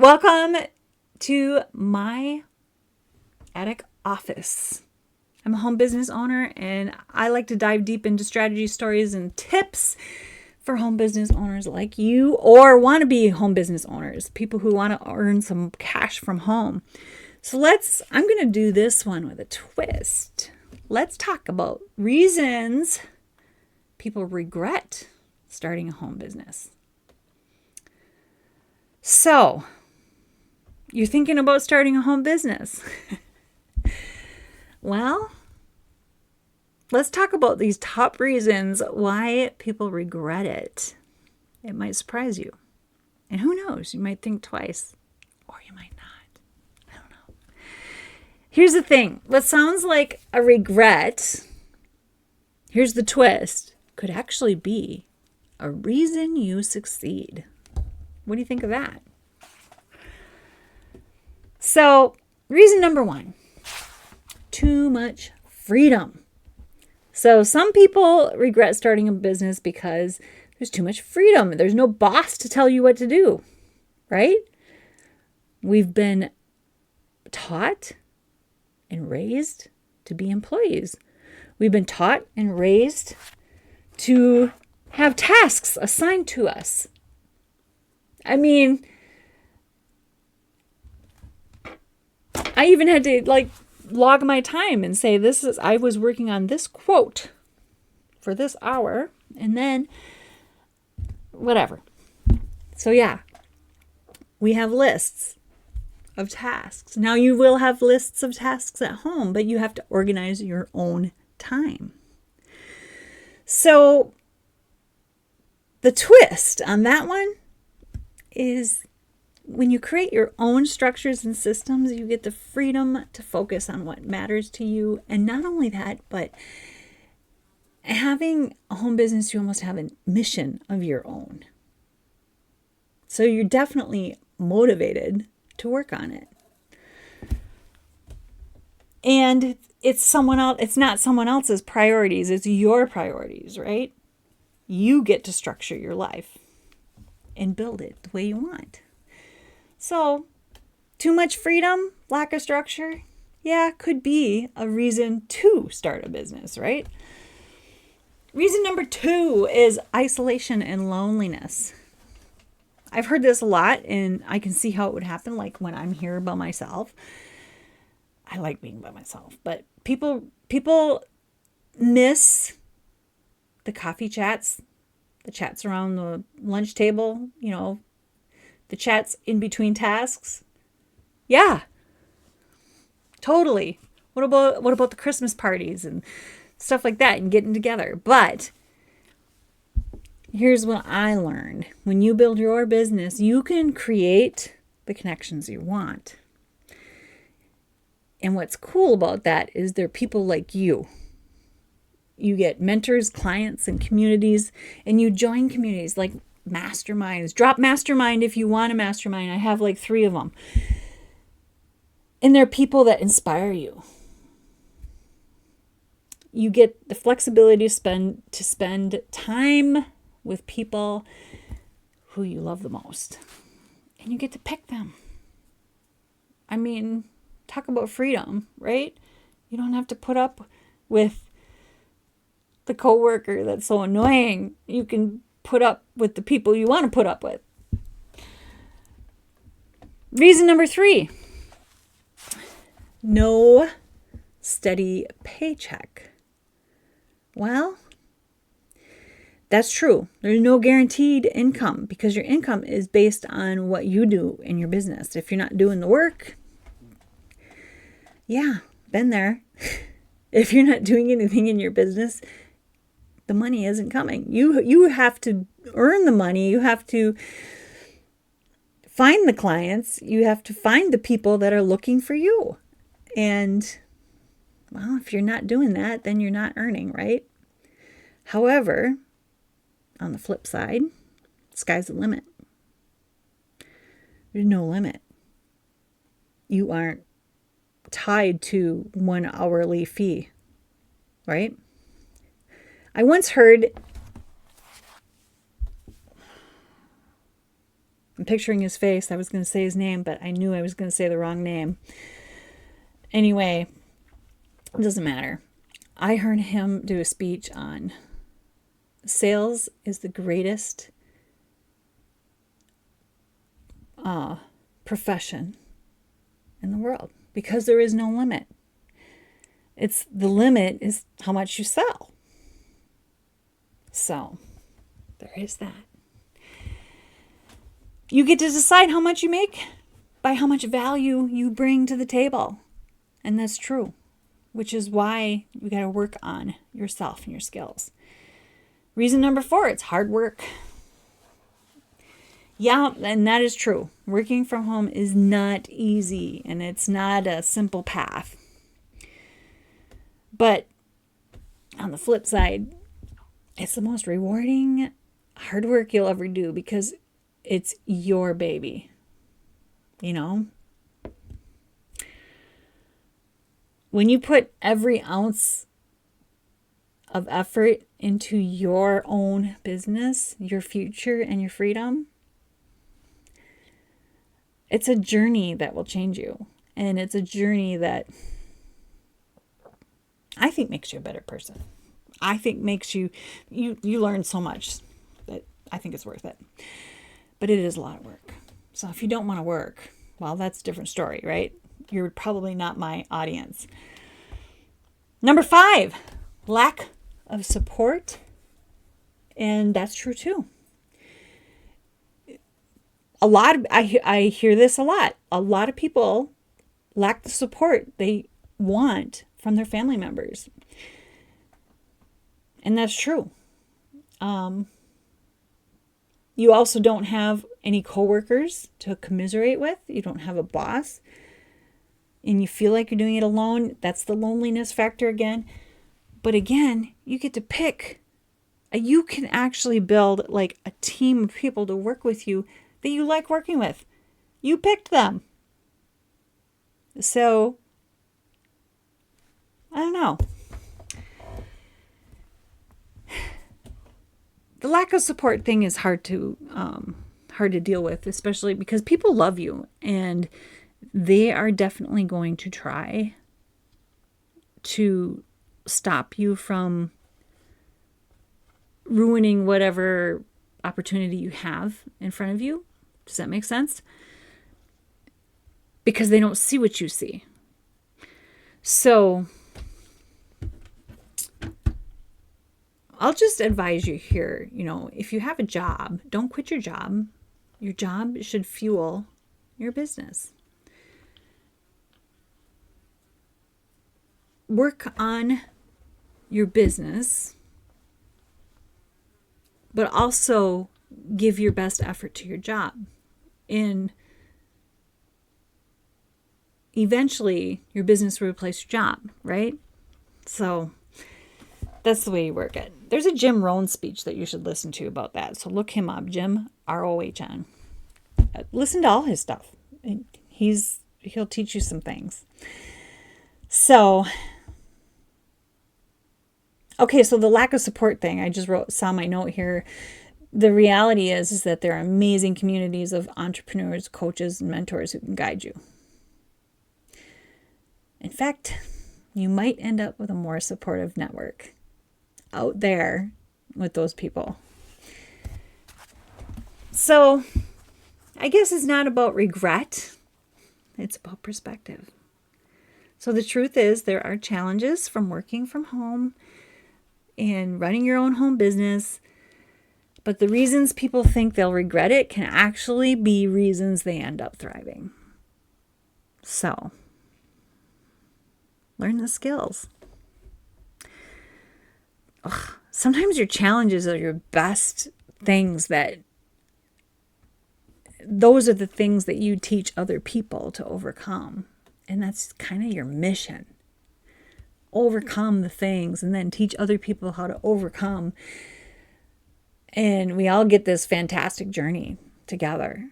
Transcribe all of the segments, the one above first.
Welcome to my attic office. I'm a home business owner and I like to dive deep into strategy, stories, and tips for home business owners like you or want to be home business owners, people who want to earn some cash from home. So I'm going to do this one with a twist. Let's talk about reasons people regret starting a home business. So, you're thinking about starting a home business. Well, let's talk about these top reasons why people regret it. It might surprise you. And who knows, you might think twice or you might not. I don't know. Here's the thing. What sounds like a regret, here's the twist, could actually be a reason you succeed. What do you think of that? So, reason number one, too much freedom. So some people regret starting a business because there's too much freedom. There's no boss to tell you what to do, right? We've been taught and raised to be employees. We've been taught and raised to have tasks assigned to us. I mean, I even had to log my time and say I was working on this quote for this hour and then whatever. So yeah, we have lists of tasks. Now you will have lists of tasks at home, but you have to organize your own time. So the twist on that one is when you create your own structures and systems, you get the freedom to focus on what matters to you. And not only that, but having a home business, you almost have a mission of your own. So you're definitely motivated to work on it. And it's not someone else's priorities, it's your priorities, right? You get to structure your life and build it the way you want. So, too much freedom, lack of structure, yeah, could be a reason to start a business, right? Reason number two is isolation and loneliness. I've heard this a lot and I can see how it would happen, like when I'm here by myself. I like being by myself, but people miss the coffee chats, the chats around the lunch table, the chats in between tasks. Yeah, totally. What about the Christmas parties and stuff like that and getting together? But here's what I learned. When you build your business, you can create the connections you want. And what's cool about that is they're people like you. You get mentors, clients, and communities, and you join communities like masterminds. Drop mastermind if you want a mastermind. I have 3 of them. And they're people that inspire you. You get the flexibility to spend time with people who you love the most. And you get to pick them. I mean, talk about freedom, right? You don't have to put up with the coworker that's so annoying. You can put up with the people you want to put up with. Reason number 3, no steady paycheck. Well, that's true. There's no guaranteed income because your income is based on what you do in your business. If you're not doing the work, yeah, been there. If you're not doing anything in your business, the money isn't coming. You have to earn the money. You have to find the clients. You have to find the people that are looking for you. And, well, if you're not doing that, then you're not earning, right? However, on the flip side, sky's the limit. There's no limit. You aren't tied to one hourly fee, right? I once heard I'm picturing his face. I was going to say his name, but I knew I was going to say the wrong name. Anyway, it doesn't matter. I heard him do a speech on sales is the greatest profession in the world because there is no limit. The limit is how much you sell. So there is that. You get to decide how much you make by how much value you bring to the table. And that's true, which is why you got to work on yourself and your skills. Reason number 4, it's hard work. Yeah, and that is true. Working from home is not easy, and it's not a simple path. But on the flip side, it's the most rewarding hard work you'll ever do because it's your baby, you know? When you put every ounce of effort into your own business, your future, and your freedom, it's a journey that will change you. And it's a journey that I think makes you a better person. I think makes you learn so much that I think it's worth it. But it is a lot of work. So if you don't want to work, well, that's a different story, right? You're probably not my audience. Number 5, lack of support. And that's true too. I hear this a lot. A lot of people lack the support they want from their family members. And that's true. You also don't have any coworkers to commiserate with. You don't have a boss. And you feel like you're doing it alone. That's the loneliness factor again. But again, you get to pick. You can actually build like a team of people to work with you that you like working with. You picked them. So, I don't know. The lack of support thing is hard to deal with, especially because people love you and they are definitely going to try to stop you from ruining whatever opportunity you have in front of you. Does that make sense? Because they don't see what you see. So I'll just advise you here, if you have a job, don't quit your job. Your job should fuel your business. Work on your business, but also give your best effort to your job. And eventually your business will replace your job, right? So that's the way you work it. There's a Jim Rohn speech that you should listen to about that. So look him up, Jim, R-O-H-N. Listen to all his stuff. He'll teach you some things. So, okay, so the lack of support thing, I just saw my note here. The reality is that there are amazing communities of entrepreneurs, coaches, and mentors who can guide you. In fact, you might end up with a more supportive network out there with those people. So, I guess it's not about regret. It's about perspective. So the truth is there are challenges from working from home and running your own home business. But the reasons people think they'll regret it can actually be reasons they end up thriving. So, learn the skills. Sometimes your challenges are your best things those are the things that you teach other people to overcome. And that's kind of your mission. Overcome the things and then teach other people how to overcome. And we all get this fantastic journey together.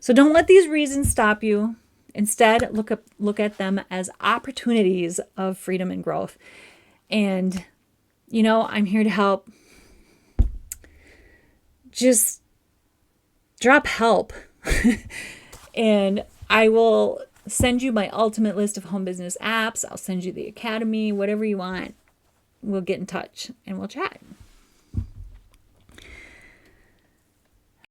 So don't let these reasons stop you. Instead, look at them as opportunities of freedom and growth. And, I'm here to help. just drop help. And I will send you my ultimate list of home business apps. I'll send you the academy, whatever you want. We'll get in touch and we'll chat.